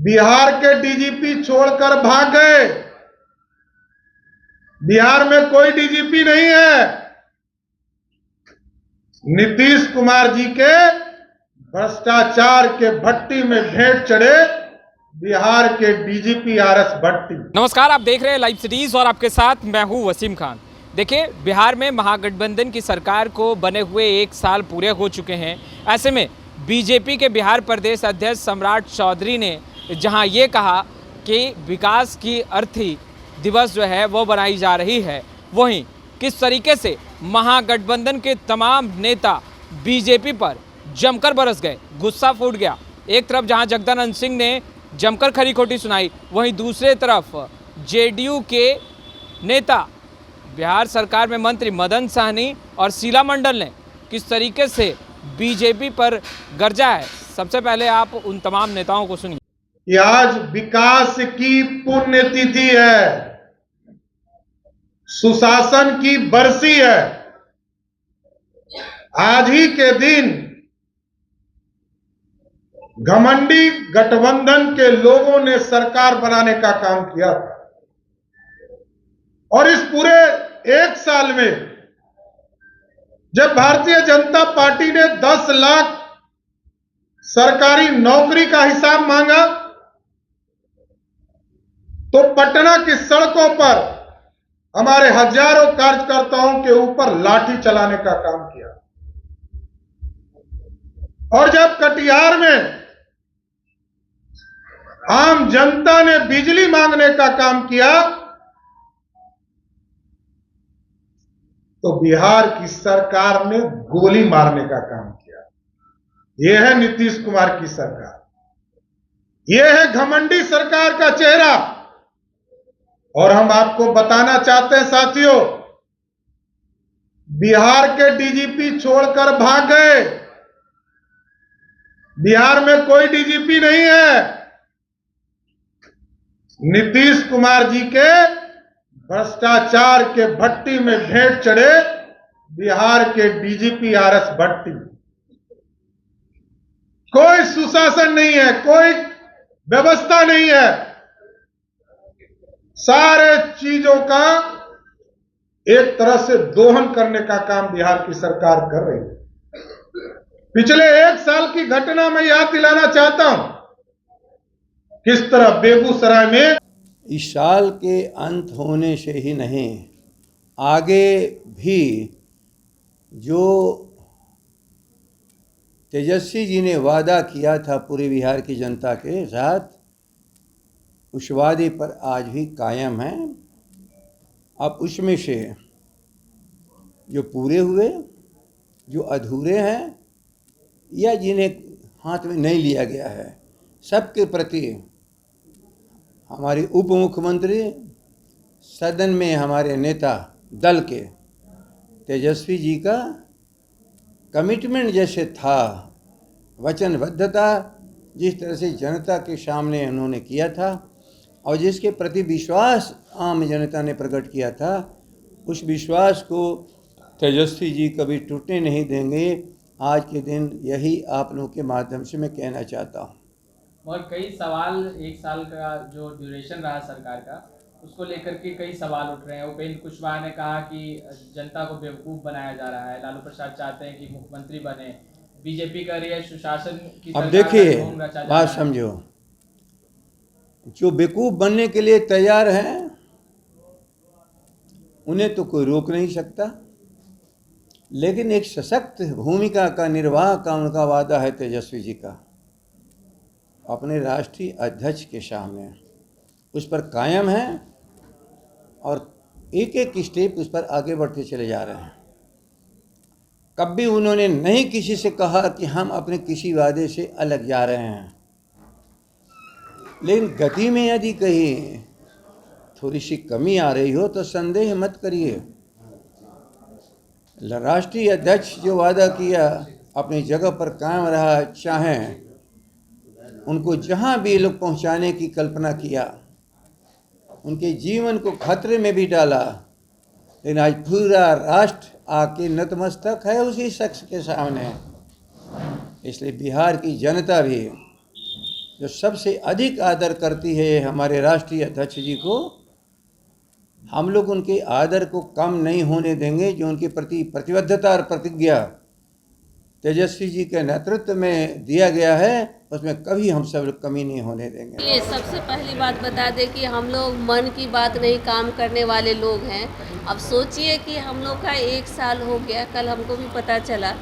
बिहार के डीजीपी छोड़कर भाग गए। बिहार में कोई डीजीपी नहीं है। नीतीश कुमार जी के भ्रष्टाचार के भट्टी में भेंट चढ़े बिहार के डीजीपी आरएस भट्टी। नमस्कार, आप देख रहे हैं लाइव सिटीज और आपके साथ मैं हूं वसीम खान। देखिए, बिहार में महागठबंधन की सरकार को बने हुए 1 साल पूरे हो चुके हैं। ऐसे में बीजेपी के बिहार प्रदेश अध्यक्ष सम्राट चौधरी ने जहां ये कहा कि विकास की अर्थी दिवस जो है वो बनाई जा रही है, वहीं किस तरीके से महागठबंधन के तमाम नेता बीजेपी पर जमकर बरस गए, गुस्सा फूट गया। एक तरफ जहां जगदानंद सिंह ने जमकर खरी खोटी सुनाई, वहीं दूसरे तरफ जेडीयू के नेता बिहार सरकार में मंत्री मदन साहनी और शीला मंडल ने किस तरीके से बीजेपी पर गरजा है। सबसे पहले आप उन तमाम नेताओं को सुनिए। कि आज विकास की पुण्यतिथि है, सुशासन की बरसी है। आज ही के दिन घमंडी गठबंधन के लोगों ने सरकार बनाने का काम किया था और इस पूरे 1 साल में जब भारतीय जनता पार्टी ने 10 लाख सरकारी नौकरी का हिसाब मांगा तो पटना की सड़कों पर हमारे हजारों कार्यकर्ताओं के ऊपर लाठी चलाने का काम किया और जब कटिहार में आम जनता ने बिजली मांगने का काम किया तो बिहार की सरकार ने गोली मारने का काम किया। यह है नीतीश कुमार की सरकार, यह है घमंडी सरकार का चेहरा। और हम आपको बताना चाहते हैं साथियों, बिहार के डीजीपी छोड़कर भाग गए। बिहार में कोई डीजीपी नहीं है। नीतीश कुमार जी के भ्रष्टाचार के भट्टी में भेंट चढ़े बिहार के डीजीपी आरएस भट्टी। कोई सुशासन नहीं है, कोई व्यवस्था नहीं है। सारे चीजों का एक तरह से दोहन करने का काम बिहार की सरकार कर रही है। पिछले 1 साल की घटना में याद दिलाना चाहता हूं, किस तरह बेगूसराय में इस साल के अंत होने से ही नहीं, आगे भी जो तेजस्वी जी ने वादा किया था पूरे बिहार की जनता के साथ, उस वादे पर आज भी कायम है। अब उसमें से जो पूरे हुए, जो अधूरे हैं या जिन्हें हाथ में नहीं लिया गया है, सबके प्रति हमारे उप मुख्यमंत्री, सदन में हमारे नेता दल के तेजस्वी जी का कमिटमेंट जैसे था, वचनबद्धता जिस तरह से जनता के सामने उन्होंने किया था और जिसके प्रति विश्वास आम जनता ने प्रकट किया था, उस विश्वास को तेजस्वी जी कभी टूटने नहीं देंगे। आज के दिन यही आप लोगों के माध्यम से मैं कहना चाहता हूँ। और कई सवाल 1 साल का जो ड्यूरेशन रहा सरकार का, उसको लेकर के कई सवाल उठ रहे हैं। उपेंद्र कुशवाहा ने कहा कि जनता को बेवकूफ़ बनाया जा रहा है। लालू प्रसाद चाहते हैं कि मुख्यमंत्री बने। बीजेपी कर रही है सुशासन की। अब देखिए, बात समझो, जो बेवकूफ़ बनने के लिए तैयार हैं उन्हें तो कोई रोक नहीं सकता, लेकिन एक सशक्त भूमिका का निर्वाह का उनका वादा है तेजस्वी जी का अपने राष्ट्रीय अध्यक्ष के सामने, उस पर कायम है और एक एक स्टेप उस पर आगे बढ़ते चले जा रहे हैं। कभी उन्होंने नहीं किसी से कहा कि हम अपने किसी वादे से अलग जा रहे हैं, लेकिन गति में यदि कहीं थोड़ी सी कमी आ रही हो तो संदेह मत करिए। राष्ट्रीय अध्यक्ष जो वादा किया अपनी जगह पर कायम रहा, चाहें उनको जहां भी लोग पहुंचाने की कल्पना किया, उनके जीवन को खतरे में भी डाला, लेकिन आज पूरा राष्ट्र आके नतमस्तक है उसी शख्स के सामने। इसलिए बिहार की जनता भी जो सबसे अधिक आदर करती है हमारे राष्ट्रीय अध्यक्ष जी को, हम लोग उनके आदर को कम नहीं होने देंगे। जो उनके प्रति प्रतिबद्धता और प्रतिज्ञा तेजस्वी जी के नेतृत्व में दिया गया है, उसमें कभी हम सब लोग कमी नहीं होने देंगे। ये सबसे पहली बात बता दें कि हम लोग मन की बात नहीं काम करने वाले लोग हैं। अब सोचिए कि हम लोग का 1 साल हो गया, कल हमको भी पता चला,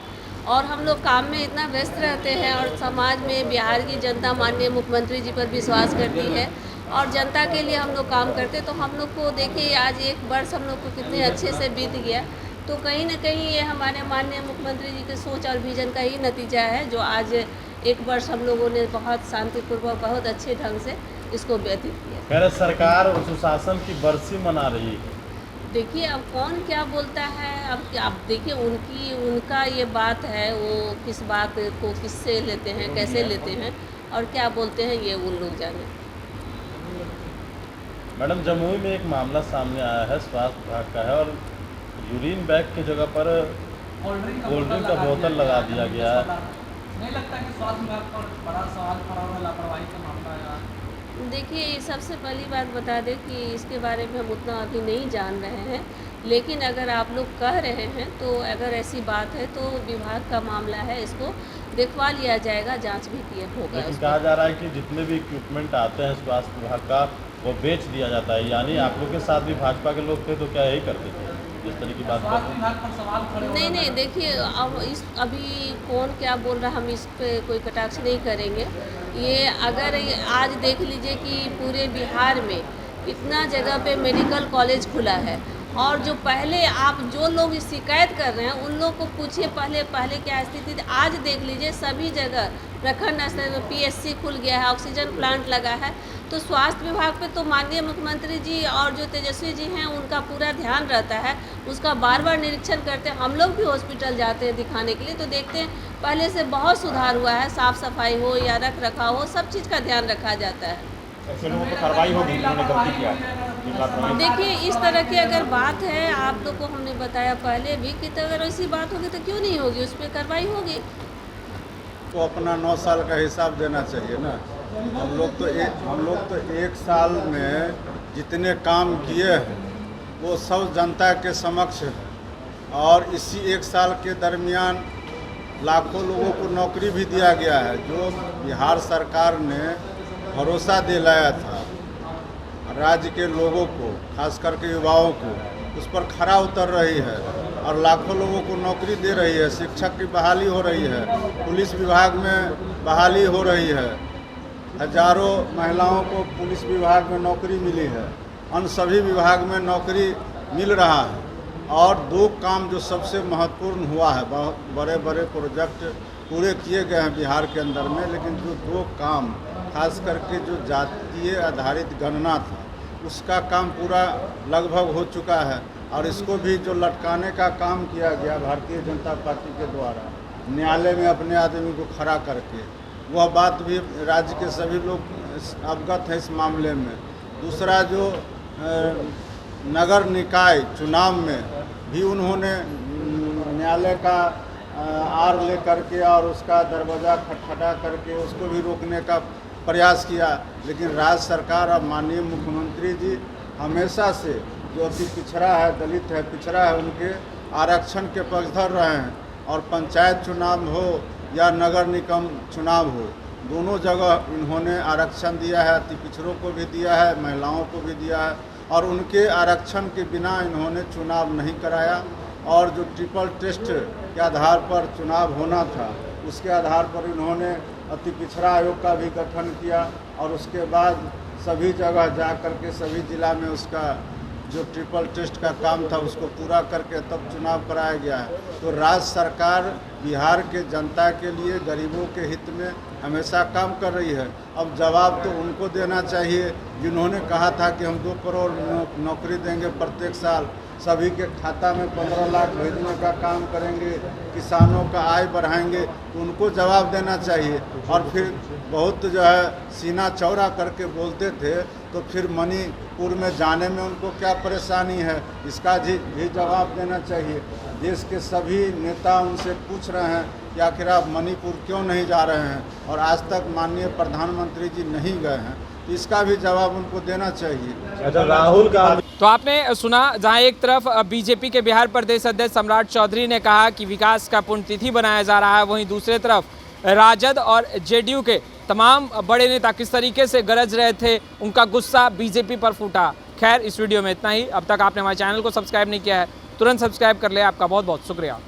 और हम लोग काम में इतना व्यस्त रहते हैं और समाज में बिहार की जनता माननीय मुख्यमंत्री जी पर विश्वास करती है और जनता के लिए हम लोग काम करते। तो हम लोग को देखिए आज 1 वर्ष हम लोग को कितने अच्छे से बीत गया। तो कहीं ना कहीं ये हमारे माननीय मुख्यमंत्री जी के सोच और विजन का ही नतीजा है, जो आज 1 वर्ष हम लोगों ने बहुत शांतिपूर्वक बहुत अच्छे ढंग से इसको व्यतीत किया। मेरा सरकार सुशासन की बरसी मना रही है। देखिए अब कौन क्या बोलता है, अब देखिए उनका ये बात है, वो किस बात को किससे लेते हैं, कैसे लेते हैं और क्या बोलते हैं, ये उन लोग जाने। मैडम, जमुई में एक मामला सामने आया है, स्वास्थ्य विभाग का है, और यूरिन बैग की जगह पर कोल्ड ड्रिंक का बोतल लगा दिया गया है। नहीं लगता कि स्वास्थ्य विभाग पर बड़ा सवाल खड़ा हुआ, लापरवाही का मामला है? देखिए सबसे पहली बात बता दें कि इसके बारे में हम उतना अभी नहीं जान रहे हैं, लेकिन अगर आप लोग कह रहे हैं तो अगर ऐसी बात है तो विभाग का मामला है, इसको देखवा लिया जाएगा, जांच भी किया होगा। लेकिन कहा जा रहा है कि जितने भी इक्विपमेंट आते हैं स्वास्थ्य विभाग का, वो बेच दिया जाता है। यानी आप लोग के साथ भी भाजपा के लोग थे तो क्या यही करते थे, जिस तरह की बात? स्वास्थ्य विभाग पर सवाल खड़े नहीं, देखिए अब अभी कौन क्या बोल रहा है, हम इस पे कोई कटाक्ष नहीं करेंगे। ये अगर आज देख लीजिए कि पूरे बिहार में इतना जगह पे मेडिकल कॉलेज खुला है, और जो पहले आप जो लोग शिकायत कर रहे हैं उन लोग को पूछिए पहले क्या स्थिति थी। आज देख लीजिए सभी जगह प्रखंड स्तर में PSC खुल गया है, ऑक्सीजन प्लांट लगा है। तो स्वास्थ्य विभाग पे तो माननीय मुख्यमंत्री जी और जो तेजस्वी जी हैं उनका पूरा ध्यान रहता है, उसका बार बार निरीक्षण करते हैं। हम लोग भी हॉस्पिटल जाते हैं दिखाने के लिए, तो देखते हैं पहले से बहुत सुधार हुआ है, साफ़ सफाई हो या रख रखाव हो, सब चीज़ का ध्यान रखा जाता है। ऐसे लोगों पर कार्रवाई होगी जिन्होंने गलती किया। देखिए इस तरह की अगर बात है, आप लोग को हमने बताया पहले भी कि तो अगर ऐसी बात होगी तो क्यों नहीं होगी, उस पर कार्रवाई होगी। तो अपना 9 साल का हिसाब देना चाहिए ना। हम लोग तो 1 साल में जितने काम किए हैं वो सब जनता के समक्ष है, और इसी 1 साल के दरमियान लाखों लोगों को नौकरी भी दिया गया है। जो बिहार सरकार ने भरोसा दिलाया था राज्य के लोगों को, खास करके युवाओं को, उस पर खरा उतर रही है और लाखों लोगों को नौकरी दे रही है। शिक्षक की बहाली हो रही है, पुलिस विभाग में बहाली हो रही है, हजारों महिलाओं को पुलिस विभाग में नौकरी मिली है, अन्य सभी विभाग में नौकरी मिल रहा है। और 2 काम जो सबसे महत्वपूर्ण हुआ है, बहुत बड़े बड़े प्रोजेक्ट पूरे किए गए हैं बिहार के अंदर में, लेकिन जो 2 काम खास करके जो जातीय आधारित गणना था उसका काम पूरा लगभग हो चुका है, और इसको भी जो लटकाने का काम किया गया भारतीय जनता पार्टी के द्वारा न्यायालय में अपने आदमी को खड़ा करके, वह बात भी राज्य के सभी लोग अवगत हैं इस मामले में। दूसरा जो नगर निकाय चुनाव में भी उन्होंने न्यायालय का आर ले करके और उसका दरवाज़ा खटखटा करके उसको भी रोकने का प्रयास किया, लेकिन राज्य सरकार और माननीय मुख्यमंत्री जी हमेशा से जो अति पिछड़ा है, दलित है, पिछड़ा है, उनके आरक्षण के पक्षधर रहे हैं। और पंचायत चुनाव हो या नगर निगम चुनाव हो, दोनों जगह इन्होंने आरक्षण दिया है, अति पिछड़ों को भी दिया है, महिलाओं को भी दिया है, और उनके आरक्षण के बिना इन्होंने चुनाव नहीं कराया। और जो ट्रिपल टेस्ट के आधार पर चुनाव होना था, उसके आधार पर इन्होंने अति पिछड़ा आयोग का भी गठन किया, और उसके बाद सभी जगह जा कर के सभी जिला में उसका जो ट्रिपल टेस्ट का काम था उसको पूरा करके तब चुनाव कराया गया है। तो राज्य सरकार बिहार के जनता के लिए, गरीबों के हित में हमेशा काम कर रही है। अब जवाब तो उनको देना चाहिए जिन्होंने कहा था कि हम 2 करोड़ नौकरी देंगे प्रत्येक साल, सभी के खाता में 15 लाख भेजने का काम करेंगे, किसानों का आय बढ़ाएंगे, तो उनको जवाब देना चाहिए। और फिर बहुत जो है सीना चौड़ा करके बोलते थे, तो फिर मणिपुर में जाने में उनको क्या परेशानी है, इसका भी जवाब देना चाहिए। देश के सभी नेता उनसे पूछ रहे हैं कि आखिर आप मणिपुर क्यों नहीं जा रहे हैं, और आज तक माननीय प्रधानमंत्री जी नहीं गए हैं। तो इसका भी जवाब उनको देना चाहिए। अच्छा, राहुल गांधी तो आपने सुना, जहां एक तरफ बीजेपी के बिहार प्रदेश अध्यक्ष सम्राट चौधरी ने कहा कि विकास का पुण्यतिथि बनाया जा रहा है, वहीं दूसरी तरफ राजद और जेडीयू के तमाम बड़े नेता किस तरीके से गरज रहे थे, उनका गुस्सा बीजेपी पर फूटा। खैर, इस वीडियो में इतना ही। अब तक आपने हमारे चैनल को सब्सक्राइब नहीं किया है, तुरंत सब्सक्राइब कर ले। आपका बहुत बहुत शुक्रिया।